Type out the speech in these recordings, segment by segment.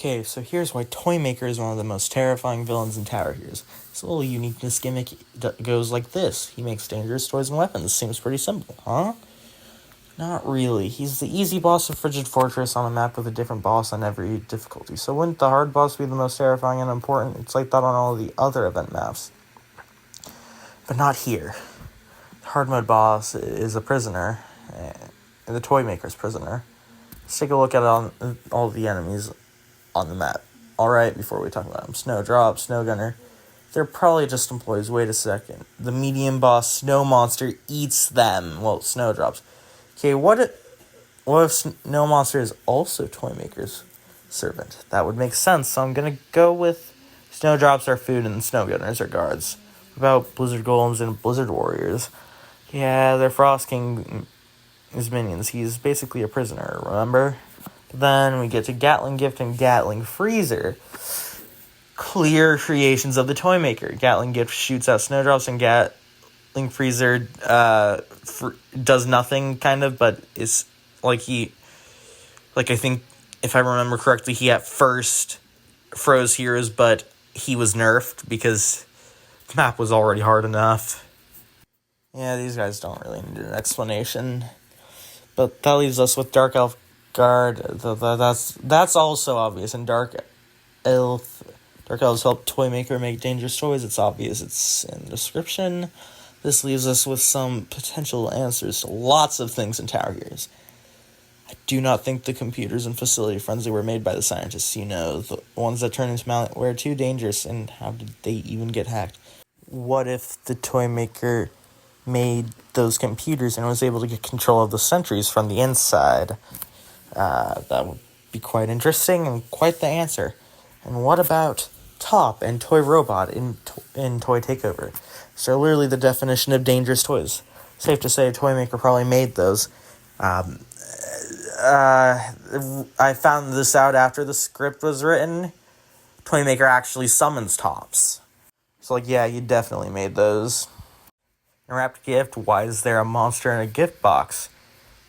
Okay, so here's why Toymaker is one of the most terrifying villains in Tower Heroes. His little uniqueness gimmick goes like this. He makes dangerous toys and weapons. Seems pretty simple, huh? Not really. He's the easy boss of Frigid Fortress on the map with a different boss on every difficulty. So wouldn't the hard boss be the most terrifying and important? It's like that on all the other event maps. But not here. The hard mode boss is a prisoner. The Toymaker's prisoner. Let's take a look at all the enemies on the map. Alright, before we talk about them. Snowdrop, Snowgunner. They're probably just employees. Wait a second. The medium boss, Snow Monster, eats them. Well, Snowdrops. Okay, what if Snow Monster is also Toymaker's servant? That would make sense, so I'm gonna go with Snowdrops are food and Snowgunners are guards. What about Blizzard Golems and Blizzard Warriors? Yeah, they're Frost King his minions. He's basically a prisoner, remember? Then we get to Gatling Gift and Gatling Freezer. Clear creations of the Toymaker. Gatling Gift shoots out Snowdrops and Gatling Freezer does nothing, kind of, but it's I think, if I remember correctly, he at first froze heroes, but he was nerfed because the map was already hard enough. Yeah, these guys don't really need an explanation. But that leaves us with Dark Elf Guard. That's also obvious. And Dark Elves help Toymaker make dangerous toys. It's obvious. It's in the description. This leaves us with some potential answers to lots of things in Tower Heroes. I do not think the computers and facility friendly were made by the scientists. The ones that turn into malware too dangerous. And how did they even get hacked? What if the Toymaker made those computers and was able to get control of the sentries from the inside? That would be quite interesting and quite the answer. And what about Top and Toy Robot in Toy Takeover? So literally the definition of dangerous toys. Safe to say Toymaker probably made those. I found this out after the script was written. Toymaker actually summons Tops. So yeah, you definitely made those. And wrapped gift, why is there a monster in a gift box?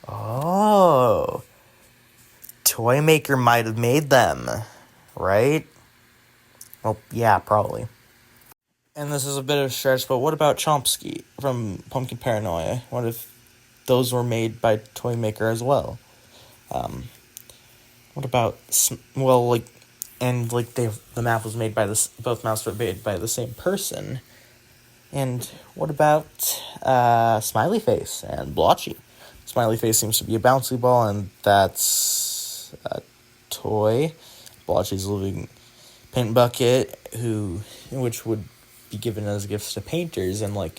Oh, Toymaker might have made them, right? Well, yeah, probably. And this is a bit of a stretch, but what about Chomsky from Pumpkin Paranoia? What if those were made by Toymaker as well? What about, the map was made by both maps were made by the same person. And what about Smiley Face and Blotchy? Smiley Face seems to be a bouncy ball, and that's a toy. Blotchy's a living paint bucket, which would be given as gifts to painters, and I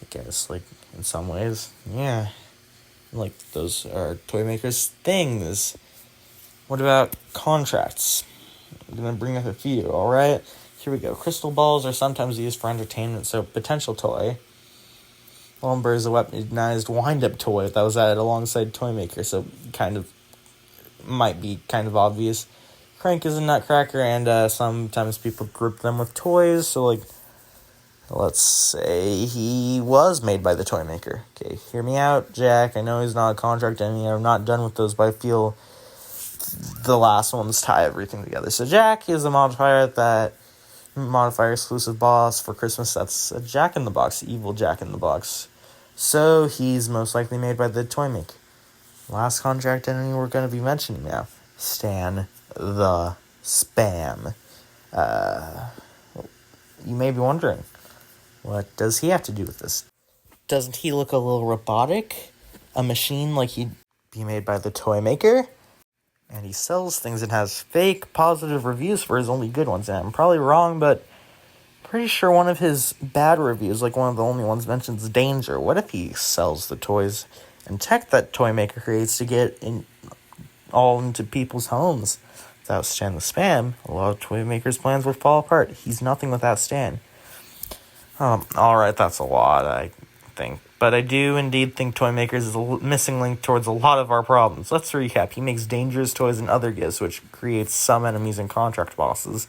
guess in some ways, yeah, those are Toymaker's things. What about contracts? I'm gonna bring up a few. All right. Here we go. Crystal balls are sometimes used for entertainment, so potential toy. Lumber is a weaponized wind-up toy that was added alongside Toymaker, so might be kind of obvious. Crank is a nutcracker, and sometimes people group them with toys, so let's say he was made by the Toymaker. Okay, hear me out, Jack. I know he's not a contract enemy. I'm not done with those, but I feel the last ones tie everything together. So Jack is a modifier exclusive boss for Christmas. That's a Jack-in-the-Box, evil Jack-in-the-Box. So he's most likely made by the Toymaker. Last contract enemy we're going to be mentioning now. Stan the Spam. You may be wondering, what does he have to do with this? Doesn't he look a little robotic? A machine like he'd be made by the Toymaker? And he sells things and has fake positive reviews for his only good ones. And I'm probably wrong, but pretty sure one of his bad reviews, one of the only ones, mentions danger. What if he sells the toys and tech that Toymaker creates to get into people's homes? Without Stan the Spam, a lot of Toymaker's plans would fall apart. He's nothing without Stan. Alright, that's a lot, I think. But I do indeed think Toymakers is a missing link towards a lot of our problems. Let's recap. He makes dangerous toys and other gifts, which creates some enemies and contract bosses.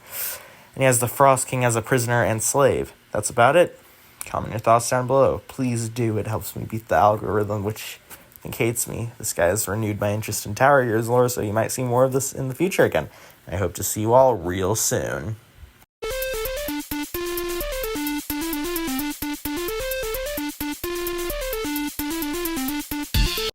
And he has the Frost King as a prisoner and slave. That's about it. Comment your thoughts down below. Please do. It helps me beat the algorithm, which I think hates me. This guy has renewed my interest in Tower Years lore, so you might see more of this in the future again. I hope to see you all real soon.